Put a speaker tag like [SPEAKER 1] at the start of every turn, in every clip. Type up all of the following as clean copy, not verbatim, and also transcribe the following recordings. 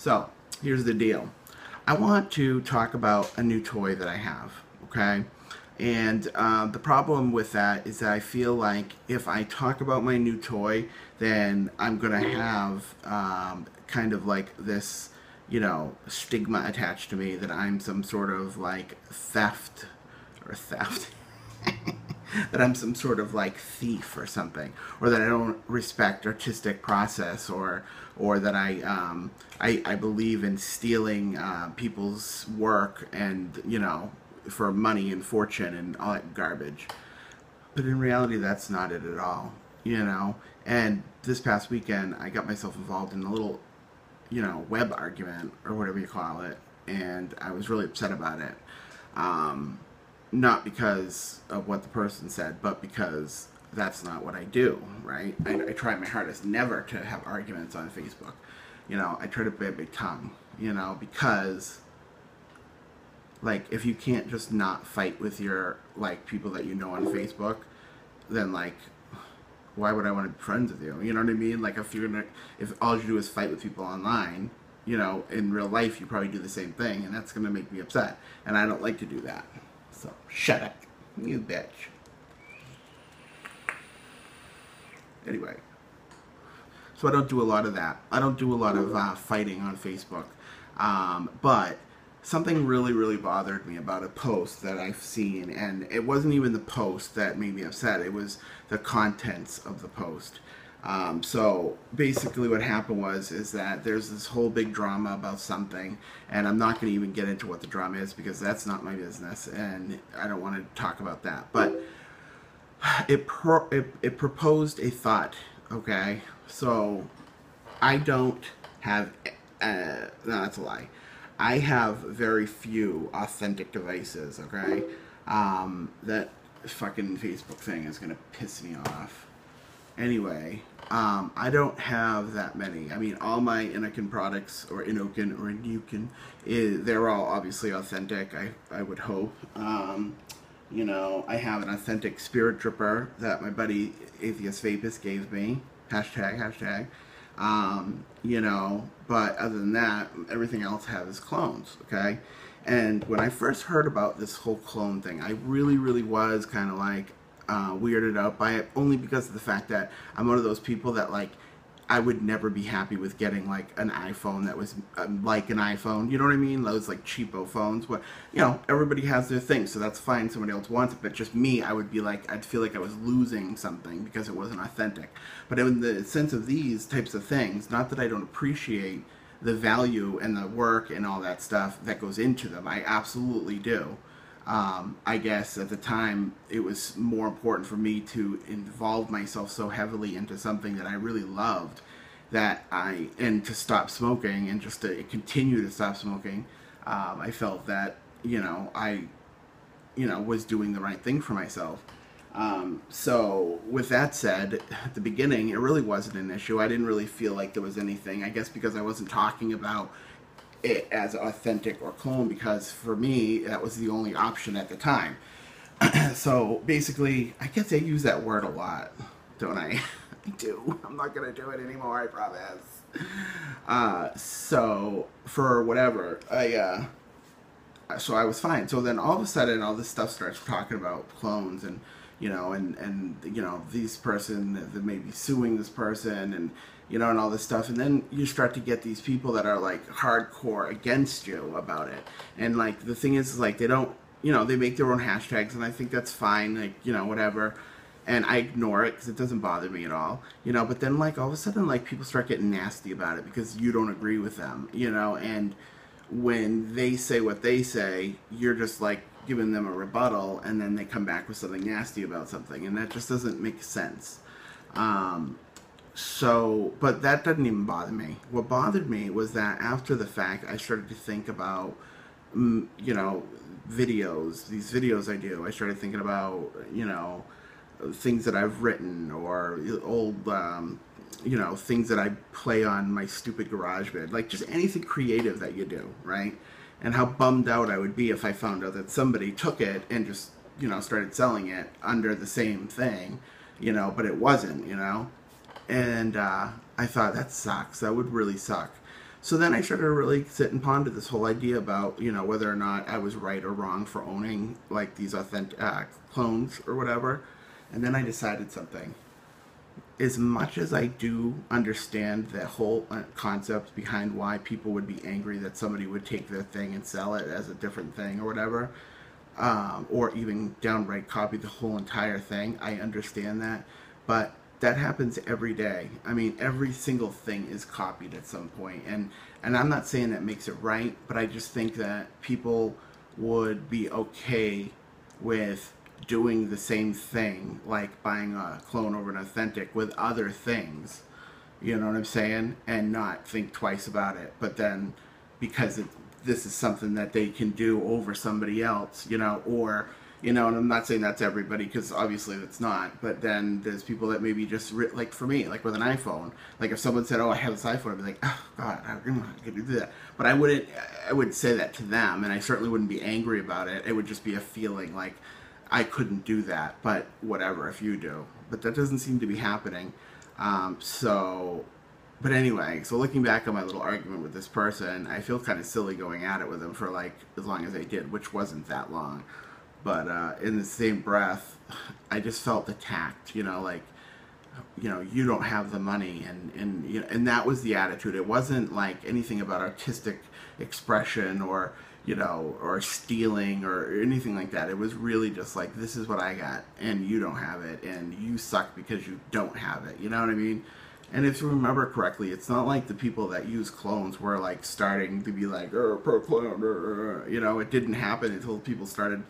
[SPEAKER 1] So, here's the deal. I want to talk about a new toy that I have, okay? And the problem with that is that I feel like if I talk about my new toy, then I'm going to have kind of like this, stigma attached to me that I'm some sort of like theft, that I'm some sort of like thief or something, or that I don't respect artistic process, or that I believe in stealing people's work and for money and fortune and all that garbage. But in reality, that's not it at all, And this past weekend, I got myself involved in a little, web argument or whatever you call it, and I was really upset about it. Not because of what the person said, but because that's not what I do, right? I try my hardest never to have arguments on Facebook. I try to be a big tongue, because, like, if you can't just not fight with your, like, people that you know on Facebook, then, like, why would I want to be friends with you? You know what I mean? Like, if all you do is fight with people online, in real life, you probably do the same thing, and that's going to make me upset. And I don't like to do that. So, shut up, you bitch. Anyway, so I don't do a lot of that. I don't do a lot of fighting on Facebook. But something really, really bothered me about a post that I've seen, and it wasn't even the post that made me upset. It was the contents of the post. So basically what happened is that there's this whole big drama about something, and I'm not going to even get into what the drama is because that's not my business, and I don't want to talk about that. But it proposed a thought, okay? So I don't have, no, that's a lie. I have very few authentic devices, okay? That fucking Facebook thing is going to piss me off. Anyway, I don't have that many. I mean, all my Inokin products, or Inukin, they're all obviously authentic, I would hope. I have an authentic spirit dripper that my buddy Atheist Vapist gave me. Hashtag. But other than that, everything else I have is clones, okay? And when I first heard about this whole clone thing, I really, really was kind of like, weirded out by it, only because of the fact that I'm one of those people that, like, I would never be happy with getting like an iPhone that was like an iPhone, you know what I mean? Those like cheapo phones, but everybody has their thing, so that's fine, somebody else wants it, but just me, I would be like, I'd feel like I was losing something because it wasn't authentic. But in the sense of these types of things, not that I don't appreciate the value and the work and all that stuff that goes into them, I absolutely do. I guess at the time it was more important for me to involve myself so heavily into something that I really loved, and to stop smoking and just to continue to stop smoking. I felt that, I, was doing the right thing for myself. So with that said, at the beginning, it really wasn't an issue. I didn't really feel like there was anything, I guess because I wasn't talking about it as authentic or clone, because for me that was the only option at the time. So basically, I guess I use that word a lot, don't I? I do. I'm not gonna do it anymore, I promise. So for whatever, so I was fine. So then all of a sudden, all this stuff starts talking about clones, and these person that may be suing this person, and and all this stuff, and then you start to get these people that are like hardcore against you about it. And like the thing is like they don't, they make their own hashtags, and I think that's fine, like whatever, and I ignore it because it doesn't bother me at all, but then like all of a sudden like people start getting nasty about it because you don't agree with them, and when they say what they say, you're just like giving them a rebuttal, and then they come back with something nasty about something, and that just doesn't make sense. But that doesn't even bother me. What bothered me was that after the fact, I started to think about, videos, these videos I do. I started thinking about, things that I've written, or old, things that I play on my stupid GarageBand, like just anything creative that you do, right? And how bummed out I would be if I found out that somebody took it and just, started selling it under the same thing, but it wasn't, And I thought, that sucks. That would really suck. So then I started to really sit and ponder this whole idea about, you know, whether or not I was right or wrong for owning like these authentic clones or whatever. And then I decided something. As much as I do understand the whole concept behind why people would be angry that somebody would take their thing and sell it as a different thing or whatever, or even downright copy the whole entire thing, I understand that. But that happens every day. I mean, every single thing is copied at some point. And I'm not saying that makes it right, but I just think that people would be okay with doing the same thing, like buying a clone over an authentic with other things, you know what I'm saying, and not think twice about it. But then because this is something that they can do over somebody else, you know, or, you know, and I'm not saying that's everybody, because obviously it's not, but then there's people that maybe just, like for me, like with an iPhone, like if someone said, oh, I have this iPhone, I'd be like, oh, God, how could you do that? But I would say that to them, and I certainly wouldn't be angry about it. It would just be a feeling like I couldn't do that, but whatever, if you do. But that doesn't seem to be happening. But anyway, so looking back on my little argument with this person, I feel kind of silly going at it with him for like as long as I did, which wasn't that long. But in the same breath, I just felt attacked, you know, like, you know, you don't have the money, and you know, and that was the attitude. It wasn't like anything about artistic expression or, you know, or stealing or anything like that. It was really just like, this is what I got, and you don't have it, and you suck because you don't have it. You know what I mean? And if you remember correctly, it's not like the people that use clones were like starting to be like, pro clone, you know, it didn't happen until people started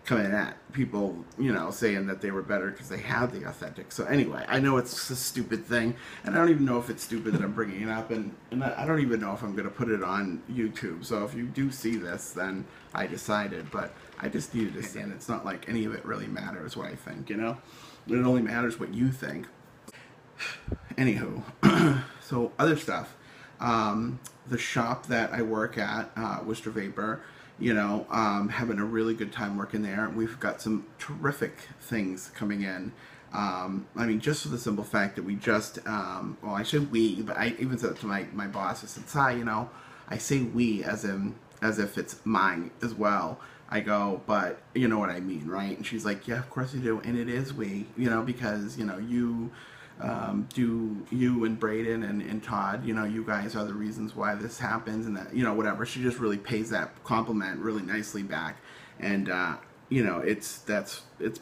[SPEAKER 1] coming at people, you know, saying that they were better because they had the authentic. So anyway, I know it's a stupid thing, and I don't even know if it's stupid that I'm bringing it up, and I don't even know if I'm going to put it on YouTube. So if you do see this, then I decided, but I just needed to say it. It's not like any of it really matters what I think, you know? It only matters what you think. Anywho, so other stuff. The shop that I work at, Worcester Vapor, you know, having a really good time working there. We've got some terrific things coming in. I mean, just for the simple fact that we just, well, I said we, but I even said it to my boss. I said, Sai, you know, I say we as if it's mine as well. I go, but you know what I mean, right? And she's like, yeah, of course you do. And it is we, you know, because, you know, you and Braden and Todd, you know, you guys are the reasons why this happens, and that, you know, whatever. She just really pays that compliment really nicely back, and you know, it's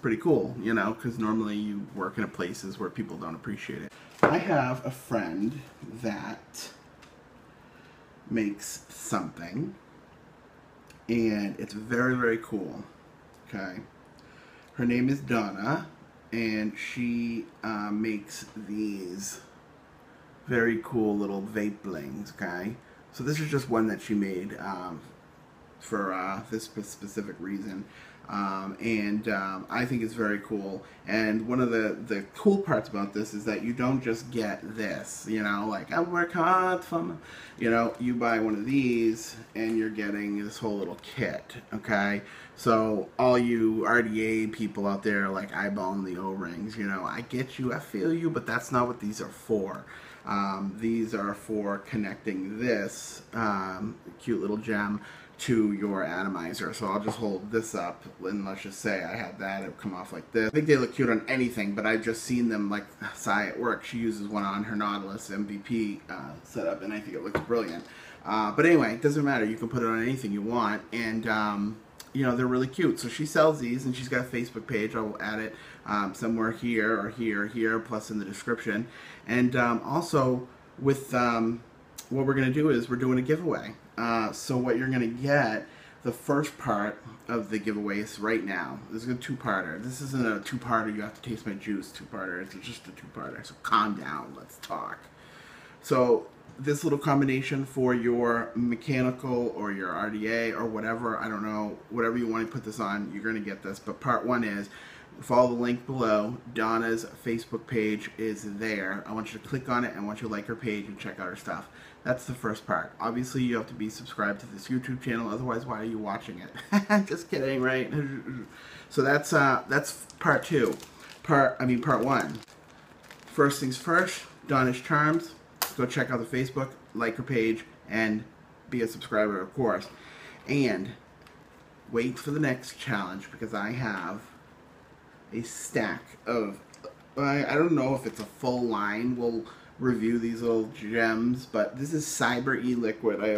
[SPEAKER 1] pretty cool, you know, because normally you work in places where people don't appreciate it. I have a friend that makes something, and it's very, very cool. Okay, her name is Donna. And she makes these very cool little vape blings, okay? So this is just one that she made for this specific reason. I think it's very cool. And one of the cool parts about this is that you don't just get this, you know, like I work hard for, you know, you buy one of these and you're getting this whole little kit, okay? So all you RDA people out there like eyeballing the O-rings, you know, I get you, I feel you, but that's not what these are for. These are for connecting this cute little gem to your atomizer. So I'll just hold this up, and let's just say I had that, it would come off like this. I think they look cute on anything, but I've just seen them, like Sai at work, she uses one on her Nautilus MVP setup, and I think it looks brilliant. But anyway, it doesn't matter, you can put it on anything you want, and you know, they're really cute. So she sells these, and she's got a Facebook page. I'll add it somewhere here or here or here, plus in the description. And also with what we're going to do is we're doing a giveaway. So what you're going to get, the first part of the giveaway is right now. This is a two-parter. This isn't a two-parter, you have to taste my juice two-parter. It's just a two-parter. So calm down. Let's talk. So this little combination for your mechanical or your RDA or whatever, I don't know, whatever you want to put this on, you're going to get this. But part one is, follow the link below. Donna's Facebook page is there. I want you to click on it. I want you to like her page and check out her stuff. That's the first part. Obviously, you have to be subscribed to this YouTube channel. Otherwise, why are you watching it? Just kidding, right? So that's part two. Part one. First things first, Donna's Charms. Go check out the Facebook, like her page, and be a subscriber, of course. And wait for the next challenge, because I have a stack of, I don't know if it's a full line. We'll review these little gems, but this is Cyber e-liquid. I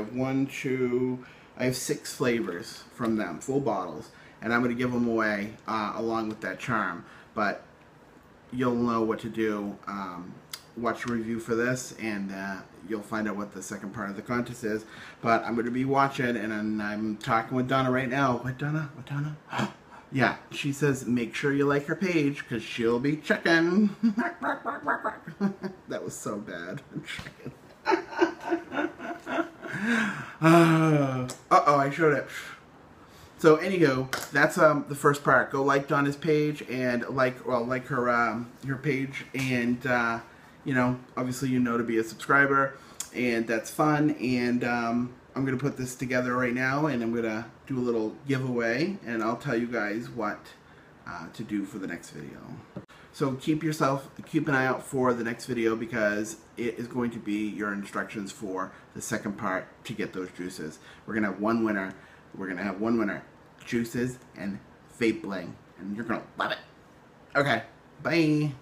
[SPEAKER 1] have 6 flavors from them, full bottles, and I'm going to give them away along with that charm. But you'll know what to do. Watch a review for this, and you'll find out what the second part of the contest is. But I'm going to be watching, and I'm talking with Donna right now. What, Donna? What, Donna? Yeah, she says make sure you like her page, because she'll be checking. That was so bad. Uh-oh, I showed it. So, anywho, that's the first part. Go like Donna's page, and like her page, and you know, obviously you know to be a subscriber, and that's fun. And I'm gonna put this together right now, and I'm gonna do a little giveaway, and I'll tell you guys what to do for the next video. So keep an eye out for the next video, because it is going to be your instructions for the second part to get those juices. We're gonna have one winner. We're gonna have one winner. Juices and Vape Bling, and you're gonna love it. Okay, bye.